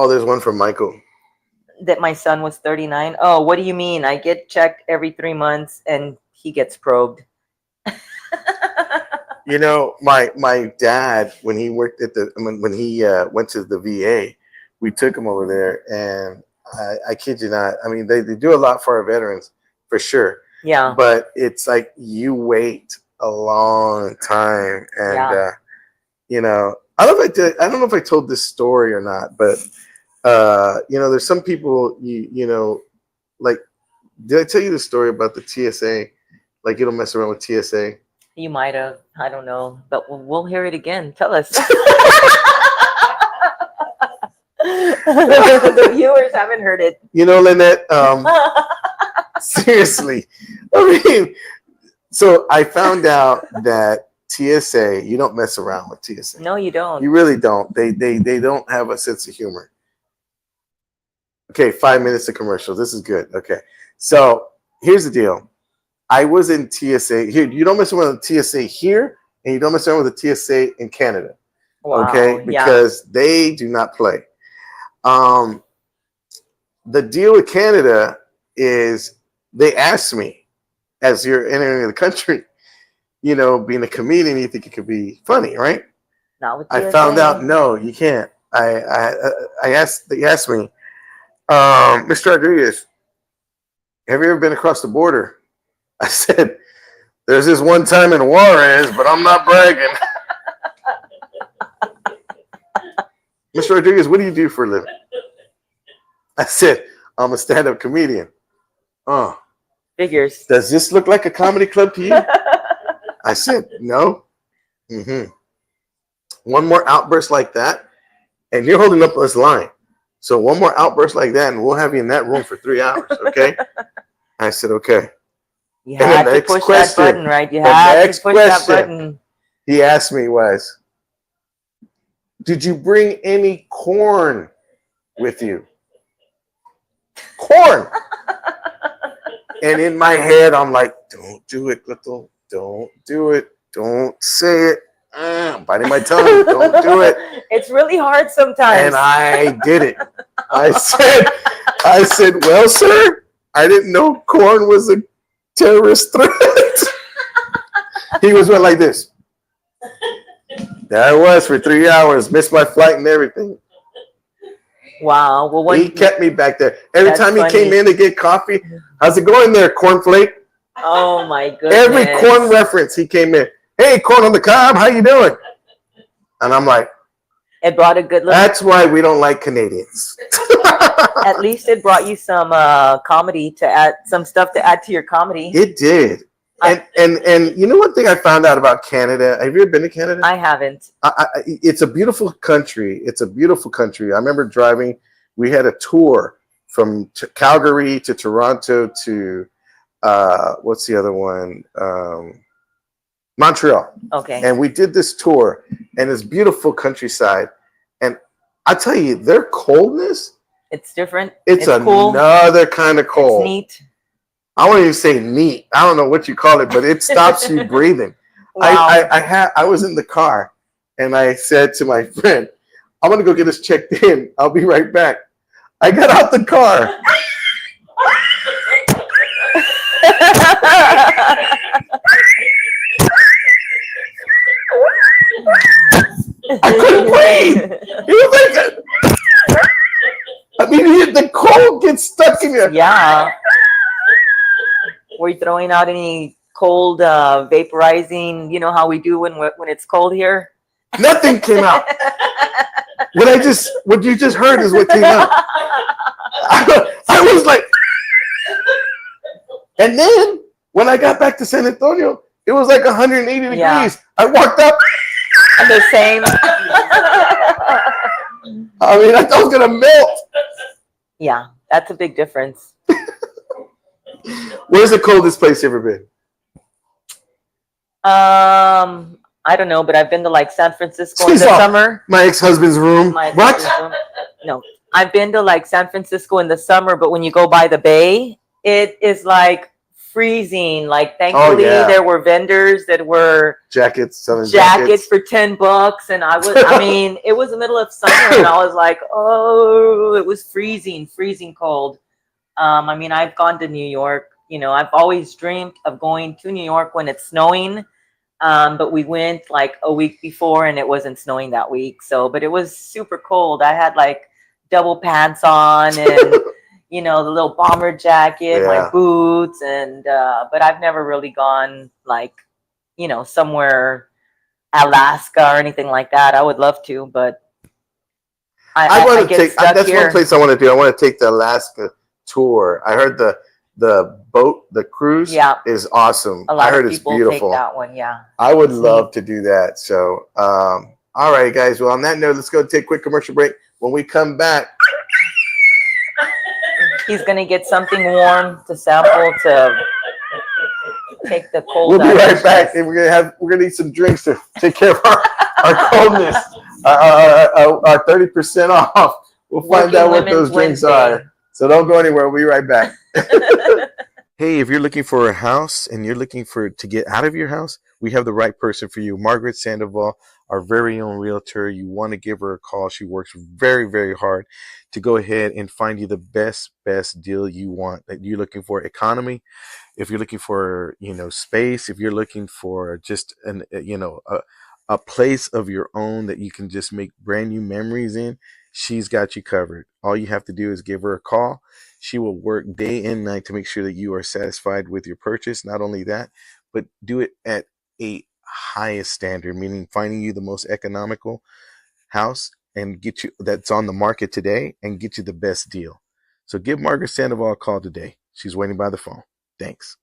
there's one from Michael. That my son was 39. Oh, what do you mean? I get checked every 3 months and he gets probed. You know, my dad, when he worked at when he went to the VA, we took him over there, and I kid you not. I mean, they do a lot for our veterans, for sure. Yeah. But it's like you wait a long time, and you know, I don't know if I told this story or not, but you know, there's some people you know, like, did I tell you the story about the TSA? Like, you don't mess around with TSA. You might have. I don't know, but we'll hear it again. Tell us. The viewers haven't heard it. You know, Lynette, seriously. I mean, so I found out that TSA, you don't mess around with TSA. No, you don't. You really don't. They don't have a sense of humor. Okay, 5 minutes of commercial. This is good. Okay. So here's the deal. I was in TSA here. You don't mess around with TSA here, and you don't mess around with the TSA in Canada. Wow, okay, because they do not play. The deal with Canada is they asked me, as you're entering the country, you know, being a comedian, you think it could be funny, right? Not with I found out, no, you can't. They asked me, Mr. Rodriguez, have you ever been across the border? I said, there's this one time in Juarez, but I'm not bragging. Mr. Rodriguez, what do you do for a living? I said, I'm a stand-up comedian. Figures. Does this look like a comedy club to you? I said, no. one more outburst like that, and you're holding up this line. So one more outburst like that, and we'll have you in that room for 3 hours, okay? I said, okay. You And had the to next push question- that button, right? You the had to next push that question- button. He asked me was, did you bring any corn with you? Corn! And in my head, I'm like, don't do it, Cleto. Don't do it. Don't say it. I'm biting my tongue. Don't do it. It's really hard sometimes. And I did it. I said, well, sir, I didn't know corn was a terrorist threat. He went like this. There I was for 3 hours, missed my flight and everything. Wow. Well, He kept me back there. Every time he came in to get coffee, how's it going there, cornflake? Oh my goodness. Every corn reference, he came in. Hey, corn on the cob, how you doing? And I'm like, it brought a good look. That's why we don't like Canadians. At least it brought you some comedy to add, some stuff to add to your comedy. It did. And you know one thing I found out about Canada? Have you ever been to Canada? I haven't. It's a beautiful country. It's a beautiful country. I remember driving. We had a tour from Calgary to Toronto to what's the other one? Montreal. Okay. And we did this tour, and it's beautiful countryside. And I tell you, their coldness. It's different. It's another kind of cold. It's neat. I won't even say neat. I don't know what you call it, but it stops you breathing. Wow. I was in the car, and I said to my friend, I'm going to go get us checked in. I'll be right back. I got out the car. I couldn't breathe. It was like I mean, the cold gets stuck in you. Yeah. Were you throwing out any cold vaporizing? You know how we do when it's cold here? Nothing came out. What you just heard is what came out. I was like, and then when I got back to San Antonio, it was like 180 degrees. Yeah. I walked up. The same. I mean, I thought I was gonna melt. Yeah, that's a big difference. Where's the coldest place you ever been? I don't know, but I've been to like San Francisco in the summer. My ex-husband's room. What? No, I've been to like San Francisco in the summer, but when you go by the bay, it is like freezing. Like, thankfully, there were vendors that were selling jackets for $10, and I mean, it was the middle of summer, and I was like, oh, it was freezing cold. I mean, I've gone to New York. You know, I've always dreamed of going to New York when it's snowing. But we went like a week before, and it wasn't snowing that week. So, but it was super cold. I had like double pants on, and you know, the little bomber jacket, my boots, and but I've never really gone like, you know, somewhere Alaska or anything like that. I would love to, but I want to take. That's here. One place I want to do. I want to take the Alaska tour. I heard the boat, the cruise, is awesome. A lot I heard of it's people beautiful. take that one, yeah. I would love to do that. So, all right, guys. Well, on that note, let's go take a quick commercial break. When we come back, he's gonna get something warm to sample to take the cold. We'll be right back, and we're gonna need some drinks to take care of our coldness. Our 30% off. We'll find out what those drinks are. So don't go anywhere. We'll be right back. Hey, if you're looking for a house and you're looking to get out of your house, we have the right person for you. Margaret Sandoval, our very own realtor. You want to give her a call. She works very, very hard to go ahead and find you the best deal you want. That you're looking for economy, if you're looking for, you know, space, if you're looking for just a place of your own that you can just make brand new memories in, she's got you covered. All you have to do is give her a call. She will work day and night to make sure that you are satisfied with your purchase. Not only that, but do it at a highest standard, meaning finding you the most economical house and get you that's on the market today and get you the best deal. So give Margaret Sandoval a call today. She's waiting by the phone. Thanks.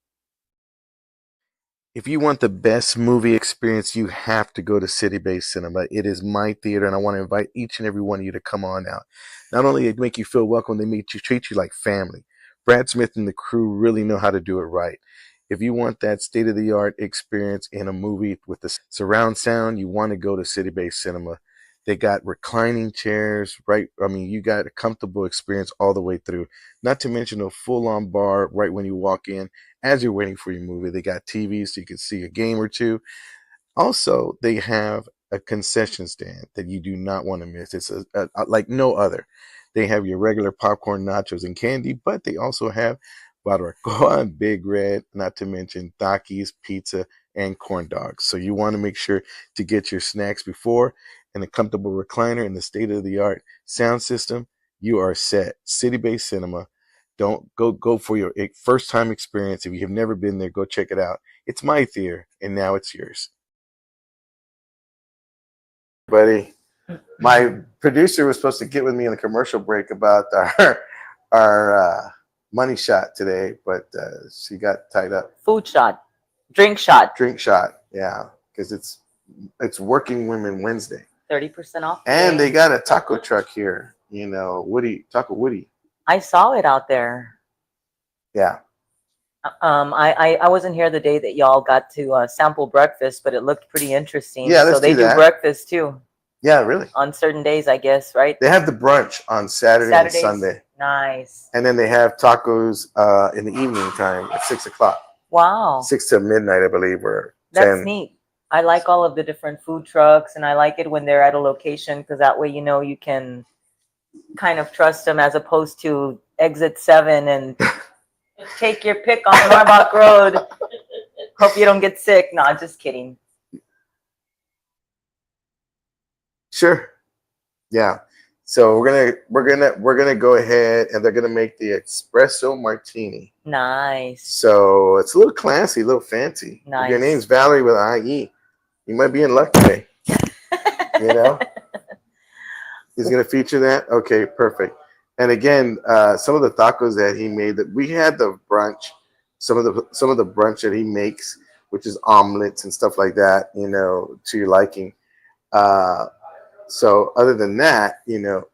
If you want the best movie experience, you have to go to City Based Cinema. It is my theater, and I want to invite each and every one of you to come on out. Not only they make you feel welcome, they treat you like family. Brad Smith and the crew really know how to do it right. If you want that state-of-the-art experience in a movie with the surround sound, you want to go to City Based Cinema. They got reclining chairs, right? I mean, you got a comfortable experience all the way through. Not to mention a full-on bar right when you walk in. As you're waiting for your movie, they got TVs so you can see a game or two. Also, they have a concession stand that you do not want to miss. It's like no other. They have your regular popcorn, nachos, and candy, but they also have barbacoa and Big Red, not to mention Takis, pizza, and corn dogs. So you want to make sure to get your snacks before, and a comfortable recliner and the state-of-the-art sound system. You are set. City Based Cinema. Don't go for your first time experience. If you have never been there, go check it out. It's my theater, and now it's yours. Buddy, my producer was supposed to get with me in the commercial break about our money shot today, but she got tied up. Food shot, drink shot, yeah, because it's Working Women Wednesday. 30% off. And they got a taco truck here. You know, Taco Woody. I saw it out there. Yeah. I wasn't here the day that y'all got to sample breakfast, but it looked pretty interesting. Yeah, so they do breakfast too. Yeah, really. On certain days, I guess, right? They have the brunch on Saturdays and Sunday. Nice. And then they have tacos in the evening time at 6 o'clock. Wow. 6 to midnight, I believe, or 10. That's neat. I like all of the different food trucks, and I like it when they're at a location because that way you know you can kind of trust them as opposed to exit 7 and take your pick on Marbach Road. Hope you don't get sick. No, just kidding. Sure. Yeah. So we're gonna go ahead and they're gonna make the espresso martini. Nice. So it's a little classy, a little fancy. Nice. If your name's Valerie with IE, you might be in luck today. You know? He's gonna feature that? Okay, perfect. And again, some of the tacos that he made, that we had the brunch, some of the brunch that he makes, which is omelets and stuff like that, you know, to your liking. So other than that, you know.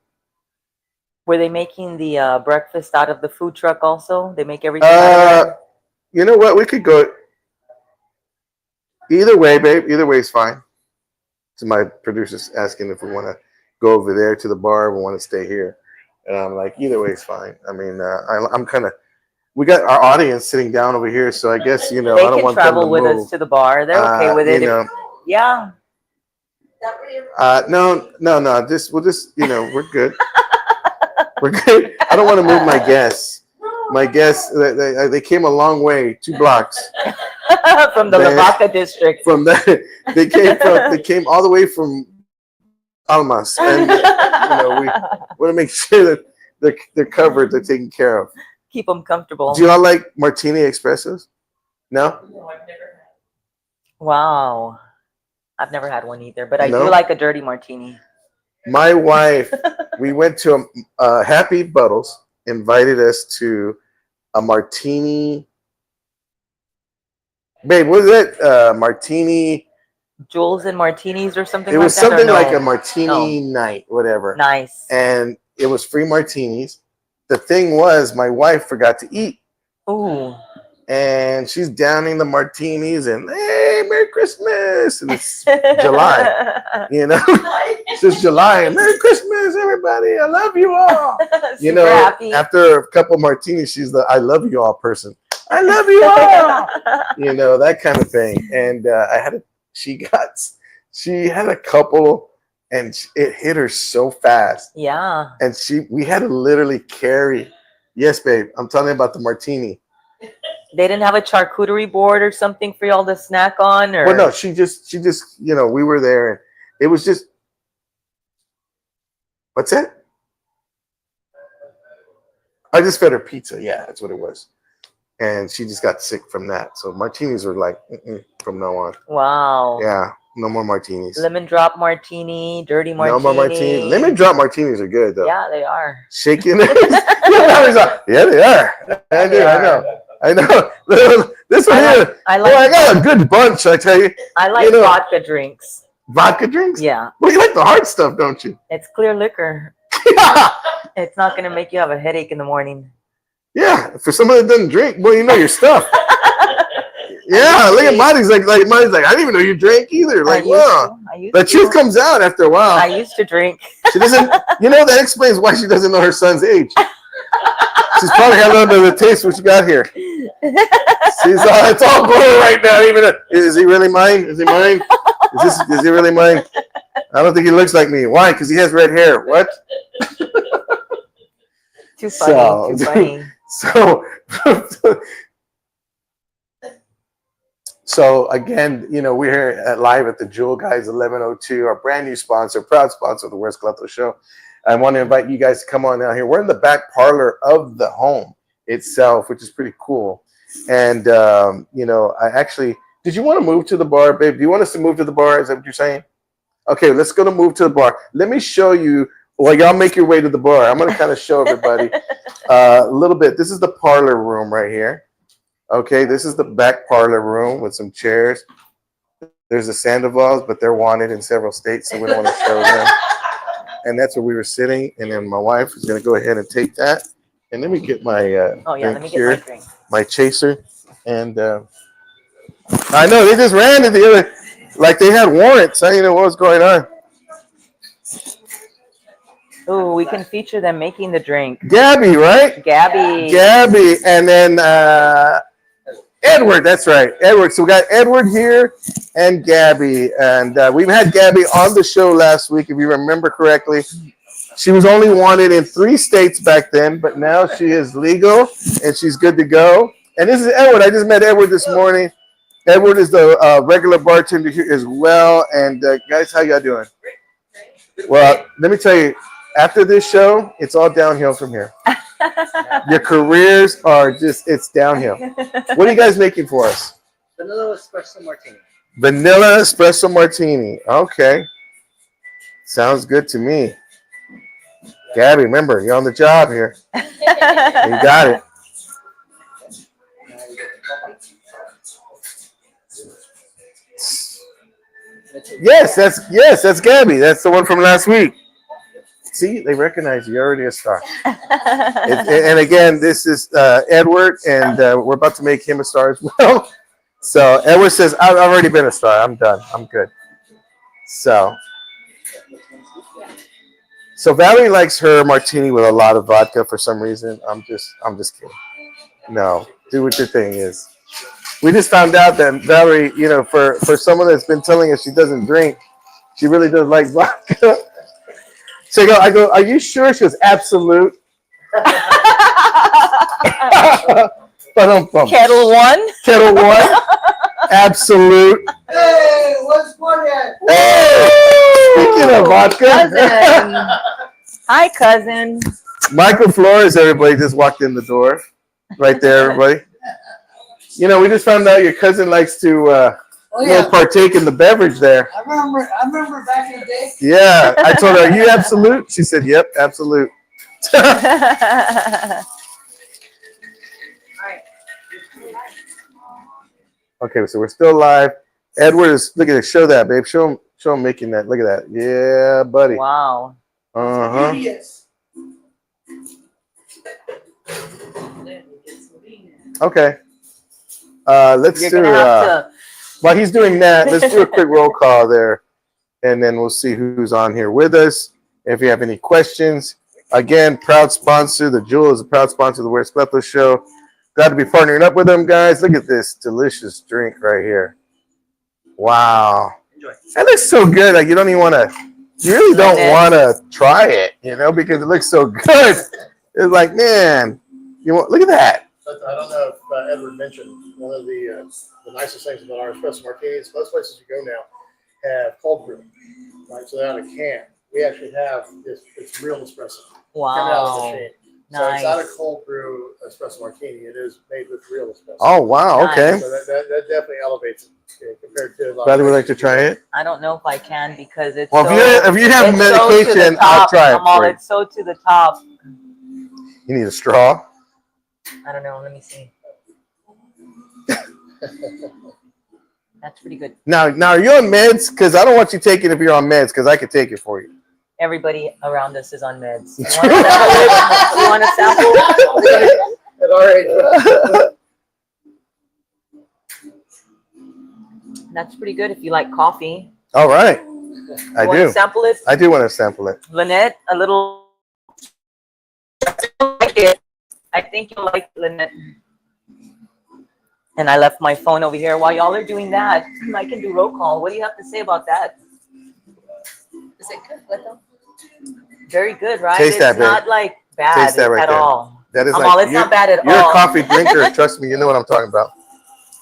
Were they making the breakfast out of the food truck also? They make everything out of there? You know what? We could go either way, babe. Either way is fine. So my producer's asking if we want to go over there to the bar or we want to stay here. And I'm like, either way is fine. I mean, I'm kind of, we got our audience sitting down over here, so I guess, you know, they I don't want them to travel with us to the bar. They're okay with it. You know, yeah. No. We'll just, you know, we're good. We're good. I don't want to move my guests. My guests, they came a long way, 2 blocks from the Lavaca district. From that, they came all the way from Almas, and you know, we want to make sure that they're covered, they're taken care of. Keep them comfortable. Do y'all like martini espressos? No, I've never had. Wow. I've never had one either, but I do like a dirty martini. My wife, we went to Happy Buttles, invited us to a martini. Babe, what is that? Martini. Jules and martinis or something like that? It was something like a martini night, whatever. Nice. And it was free martinis. The thing was, my wife forgot to eat. Ooh. And she's downing the martinis and, hey, Merry Christmas. And it's July, you know. It's just July. Merry Christmas, everybody. I love you all. You know, happy. After a couple martinis, she's the I love you all person. I love you all. You know, that kind of thing. And she had a couple, and it hit her so fast. Yeah. And we had to literally carry. Yes, babe. I'm telling you about the martini. They didn't have a charcuterie board or something for y'all to snack on, or? Well, no, she just, you know, we were there, and it was just. What's that? I just fed her pizza. Yeah, that's what it was, and she just got sick from that. So martinis were like from now on. Wow. Yeah, no more martinis. Lemon drop martini, dirty martini. No more martinis. Lemon drop martinis are good though. Yeah, they are. Shaking. Yeah, they are. I know. This one here. I got a good bunch, I tell you. I like vodka drinks. Vodka drinks? Yeah. Well, you like the hard stuff, don't you? It's clear liquor. It's not going to make you have a headache in the morning. Yeah, for someone that doesn't drink, well, you know your stuff. Yeah, look at Marty's like Marty's like, I didn't even know you drank either. Like, wow. The truth comes out after a while. I used to drink. She doesn't, that explains why she doesn't know her son's age. She's probably having another taste what you got here. It's all blurry right now. Even is he really mine? Is he mine? Is he really mine? I don't think he looks like me. Why? Because he has red hair. What? Too funny. Too funny. So again, we're here live at the Jewel Guys 1102, our brand new sponsor, proud sponsor of the Where's Cleto show. I want to invite you guys to come on down here. We're in the back parlor of the home itself, which is pretty cool. And I actually, did you want to move to the bar, babe? Do you want us to move to the bar? Is that what you're saying? Okay, let's go to move to the bar. Let me show you. Well, y'all make your way to the bar. I'm going to kind of show everybody a little bit. This is the parlor room right here. Okay, this is the back parlor room with some chairs. There's the Sandoval's, but they're wanted in several states, so we don't want to show them. And that's where we were sitting. And then my wife is going to go ahead and take that. And let me get my let me get my drink. My chaser. And I know they just ran to the other, like they had warrants. I didn't know what was going on. Oh, we can feature them making the drink. Gabby, right? Gabby. And then Edward, that's right. Edward. So we got Edward here and Gabby. And we've had Gabby on the show last week, if you remember correctly. She was only wanted in 3 states back then, but now she is legal and she's good to go. And this is Edward. I just met Edward this morning. Edward is the regular bartender here as well. And guys, how y'all doing? Well, let me tell you, after this show, it's all downhill from here. Your careers are it's downhill. What are you guys making for us? Vanilla espresso martini. Vanilla espresso martini. Okay. Sounds good to me. Gabby, remember, you're on the job here. You got it. Yes, that's Gabby. That's the one from last week. See, they recognize you. You're already a star. And again, this is Edward, and we're about to make him a star as well. So Edward says, I've already been a star. I'm done. I'm good. So Valerie likes her martini with a lot of vodka for some reason. I'm just kidding. No, do what your thing is. We just found out that Valerie, for someone that's been telling us she doesn't drink, she really does like vodka. So I go, are you sure? She goes, absolute. Kettle one. Absolute. Hey, what's going on? Hey, speaking of vodka. Cousin. Hi, cousin. Michael Flores, everybody just walked in the door. Right there, everybody. We just found out your cousin likes to partake in the beverage there. I remember back in the day. Yeah, I told her, are you absolute? She said, yep, absolute. Okay, so we're still live. Edward is, look at it, show that, babe. Show him making that. Look at that. Yeah, buddy. Wow. Uh-huh. Yes. Okay. Let's do while he's doing that, let's do a quick roll call there, and then we'll see who's on here with us. If you have any questions, again, proud sponsor. The Jewel is a proud sponsor of the Where's Cleto show. Glad to be partnering up with them, guys. Look at this delicious drink right here. Wow. Enjoy. That looks so good. Like you really don't want to try it, because it looks so good. It's like, man, look at that. But I don't know if Edward mentioned one of the nicest things about our espresso martinis. Most places you go now have cold brew, right? So they're out of can. We actually have it's real espresso. Wow. Coming out of the machine. So Nice. it's not a cold brew espresso martini. It is made with real espresso. Oh, wow. Okay. So that definitely elevates it compared to a lot. Brother would like to try it. I don't know if I can because it's. Well, if you have medication, I'll try it for you. It's so to the top. You need a straw. I don't know. Let me see. That's pretty good. Now, are you on meds? Because I don't want you taking it if you're on meds, because I could take it for you. Everybody around us is on meds. You want a sample? At our age. That's pretty good if you like coffee. All right. I You want do. to sample it? I do want to sample it. Lynette, a little. I think you'll like Lynette. And I left my phone over here. While y'all are doing that, I can do roll call. What do you have to say about that? Is it good, Cleto? Very good, right? Taste that, It's not babe. like bad Taste that right at there. all. That is Amal, it's not bad at you're all. a coffee drinker. Trust me, you know what I'm talking about.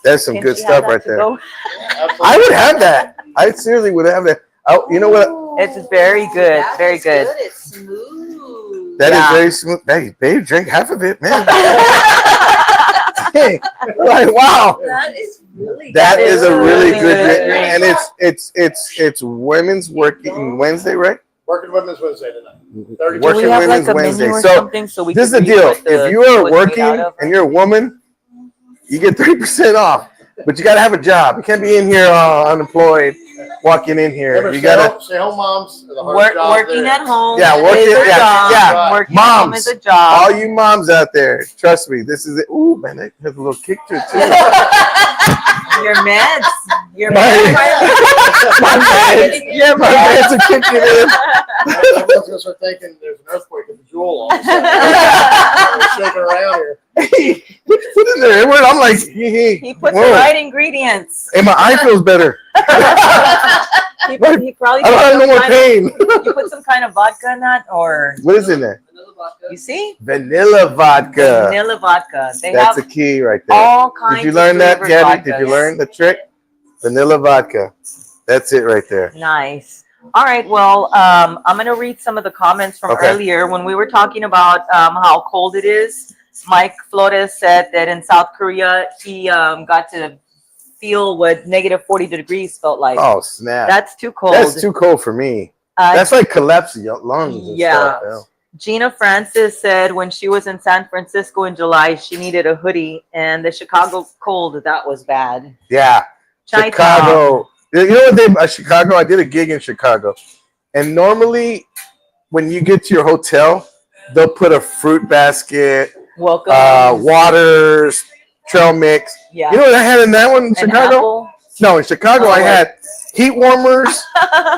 That's some Can good she have stuff that right to there. go? I would have that. I seriously would have that. Oh, you know what? It's very good. Very good. It's smooth. That is Yeah. very smooth. Hey, babe, drink half of it, man. Hey, like, wow. That is really That is a really really good good drink. And it's Women's Working Wednesday, right? Working Women's Wednesday tonight. Working Do we have Women's like a Wednesday. menu or So something so we this is can the read deal. what the If you are was made working out of? and you're a woman, you get 30% off. But you gotta have a job. You can't be in here unemployed, walking in here. Remember, You gotta. stay home moms are the hardest job Working there. at home. Yeah, working- is a yeah, job. yeah. Working at home Moms, is a job. all you moms out there, trust me, this is it. Ooh, man, that has a little kick to it too. Your meds. Your My- meds. my meds. Your My meds are kicking in. Everyone's gonna start thinking there's an earthquake in the jewel all of a sudden. We're shaking around here. Hey, put in there, Edward. I'm like, He puts the whoa. right ingredients. And my eye feels better. He What? probably I don't put have no some more kind pain. of, you put some kind of vodka in that, or What is in there? you see, Vanilla vodka. vanilla vodka. They That's have the key right there. all kinds. Did you learn of that, flavored Gabby? Did you vodkas. learn the trick? Vanilla vodka. That's it right there. Nice. All right. Well, I'm going to read some of the comments from Okay. earlier when we were talking about how cold it is. Mike Flores said that in South Korea, he got to feel what negative 40 degrees felt like. Oh, snap. That's too cold. That's too cold for me. That's like collapsing your lungs and yeah. stuff. Gina Francis said when she was in San Francisco in July, she needed a hoodie, and the Chicago cold, that was bad. Yeah. Chi-town. Chicago. You know what they Chicago? I did a gig in Chicago. And normally when you get to your hotel, they'll put a fruit basket, Welcome. waters, trail mix. Yeah. You know what I had in that one in An Chicago? apple. No, in Chicago I had heat warmers,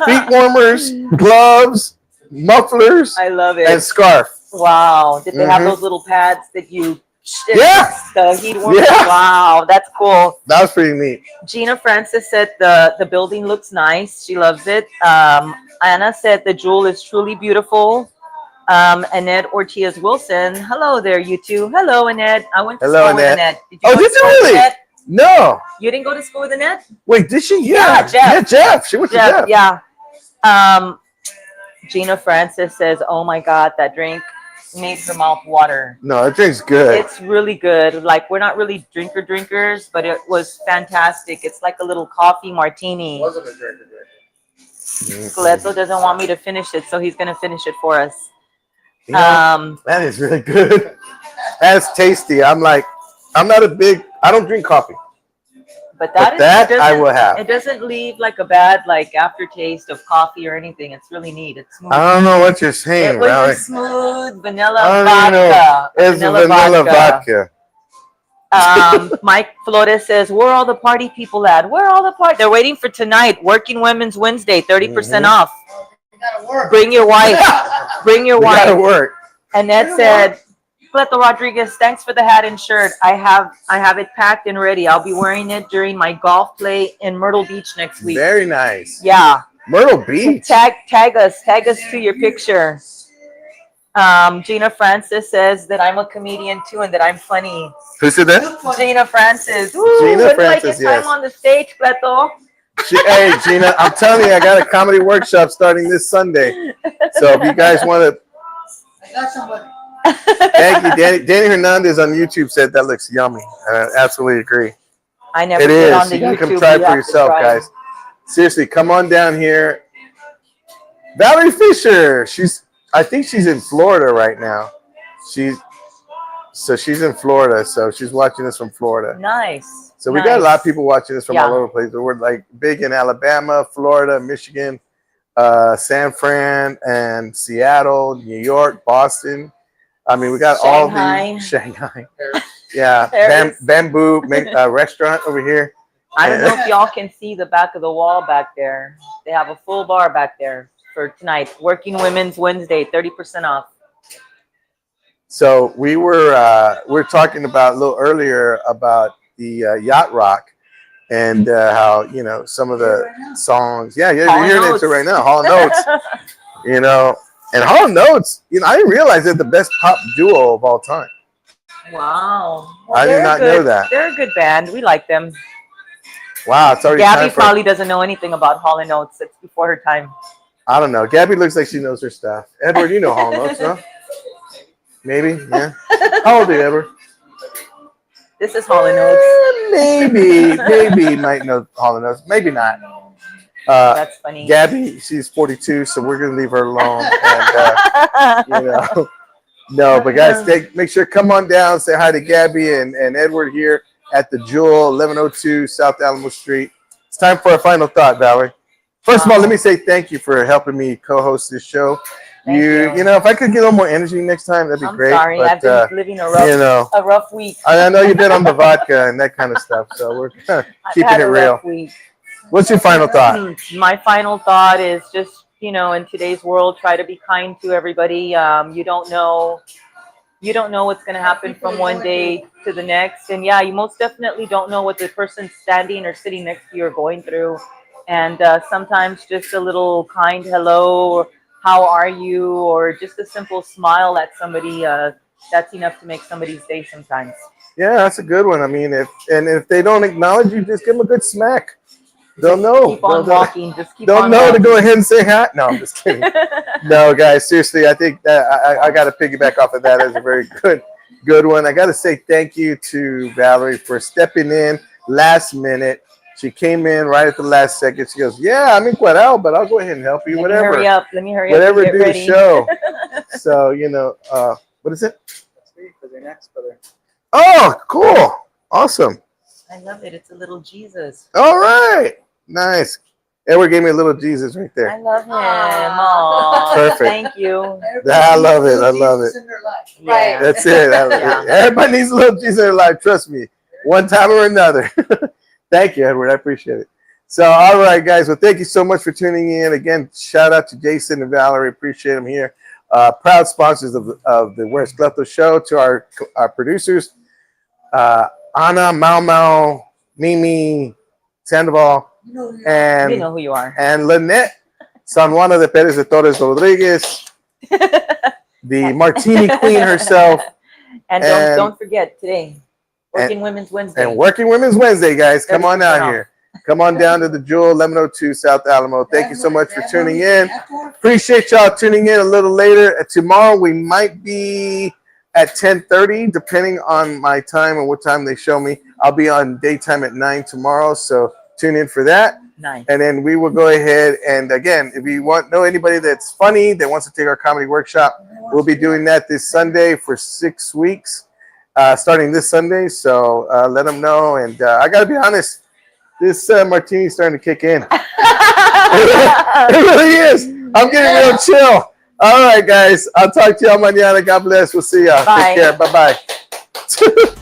feet warmers, gloves, mufflers, I love it. and scarf. Wow. Did they have Mhm. those little pads that you Yeah. the heat warmer? Yeah. Wow, that's cool. That was pretty neat. Gina Francis said the building looks nice. She loves it. Anna said the jewel is truly beautiful. Annette Ortiz Wilson. Hello there, you two. Hello, Annette. I went to Hello, school with Annette. Annette. Did Oh, go to did you school with really? Annette? No. You didn't go to school with Annette? Wait, did she? Yeah, Yeah. Jeff. Yeah, Jeff. She went to Jeff. Yeah. Gina Francis says, oh my God, that drink made her mouth water. No, that drink's good. It's really good. Like, we're not really drinkers, but it was fantastic. It's like a little coffee martini. Wasn't a drinker. Cleto doesn't want me to finish it, so he's going to finish it for us. You know, that is really good. That's tasty. I'm not I don't drink coffee. But But that that I will have. It doesn't leave like a bad aftertaste of coffee or anything. It's really neat. It's smooth. I don't know what you're saying, It was Valerie. a smooth vanilla I don't even know. vodka. It's a vanilla vodka. Mike Flores says, where are all the party people at? Where are all the party? They're waiting for tonight. Working Women's Wednesday, 30% off. Bring your wife. Bring your We wife. gotta work. And that said, Cleto Rodriguez, thanks for the hat and shirt. I have it packed and ready. I'll be wearing it during my golf play in Myrtle Beach next week. Very nice. Yeah. Myrtle Beach. Tag us to your picture. Gina Francis says that I'm a comedian too and that I'm funny. Who said that? Gina Francis. Ooh, Gina when Francis, do I get time yes. on the stage, Cleto? Hey, Gina, I'm telling you, I got a comedy workshop starting this Sunday. So if you guys want to, I got somebody. thank you. Danny Hernandez on YouTube said that looks yummy. I absolutely agree. I never It get is. on the You gotta YouTube. come try You it have for to yourself, try. guys. Seriously, come on down here. Valerie Fisher. I think she's in Florida right now. She's in Florida, so she's watching us from Florida. Nice. So we got a lot of people watching this from all Yeah. over the place. We're like big in Alabama, Florida, Michigan, San Fran, and Seattle, New York, Boston. I mean, we got all the Shanghai. Yeah, Bamboo restaurant over here. I don't know if y'all can see the back of the wall back there. They have a full bar back there for tonight. Working Women's Wednesday, 30% off. So we were talking about a little earlier about the yacht rock and how, you know, some of the songs. Yeah, you're hearing it right now. Hall & Oates. You know, and Hall & Oates. You know, I didn't realize they're the best pop duo of all time. Wow. Well, I did not know that. They're a good band. We like them. Wow, it's already Gabby time for, probably doesn't know anything about Hall & Oates. It's before her time. I don't know. Gabby looks like she knows her stuff. Edward, you know Hall & Oates, no? Maybe, yeah. How old are you, Edward? This is Hall & Oates. Maybe you might know Hall & Oates. Maybe not. That's funny. Gabby, she's 42, so we're gonna leave her alone. And you know, no, but guys, make sure come on down, say hi to Gabby and Edward here at the Jewel, 1102 South Alamo Street. It's time for a final thought, Valerie. First of all, let me say thank you for helping me co-host this show. Thank you. You know, if I could get a little more energy next time, that'd be great. Sorry, but, I've been living a rough week. I know you've been on the vodka and that kind of stuff, so we're keeping it real. What's your final thought? My final thought is just, you know, in today's world, try to be kind to everybody. You don't know what's going to happen from one day to the next. And yeah, you most definitely don't know what the person standing or sitting next to you are going through. And sometimes just a little kind hello, or how are you, or just a simple smile at somebody, that's enough to make somebody's day sometimes. Yeah, that's a good one. I mean, if they don't acknowledge you, just give them a good smack. They'll know. Keep on walking. Just keep they'll on know walking. to go ahead and say hi. No, I'm just kidding. No, guys, seriously, I think that I got to piggyback off of that as a very good one. I got to say thank you to Valerie for stepping in last minute. She came in right at the last second. She goes, "Yeah, I'm in Cueral, but I'll go ahead and help you. Let me hurry up. Do the show." So you know, what is it? Oh, cool, awesome. I love it. It's a little Jesus. All right. Nice. Edward gave me a little Jesus right there. I love him. Aww. Perfect. Thank you. I love it. I love it. Yeah. That's it. Everybody needs a little Jesus in their life. Trust me. One time or another. Thank you, Edward. I appreciate it. So, all right, guys. Well, thank you so much for tuning in. Again, shout out to Jason and Valerie. Appreciate them here. Proud sponsors of the Where's Cleto show. To our producers, Anna, Mau, Mimi, Sandoval, and you know who you are. And Lynette, San Juana de Perez de Torres Rodriguez, the Martini Queen herself. And don't forget today, Working Women's Wednesday. And Working Women's Wednesday, guys. Come on out here. Come on down to the Jewel, 1102 South Alamo. Thank you so much for tuning in. Appreciate y'all tuning in a little later. Tomorrow we might be at 10:30, depending on my time and what time they show me. I'll be on daytime at 9 tomorrow, so tune in for that. Nice. And then we will go ahead and, again, if you know anybody that's funny that wants to take our comedy workshop, we'll be doing that this Sunday for 6 weeks, starting this Sunday. So let them know. And I got to be honest, this martini's starting to kick in. It really is. I'm getting real chill. All right, guys. I'll talk to y'all mañana. God bless. We'll see y'all. Bye. Take care. Bye-bye.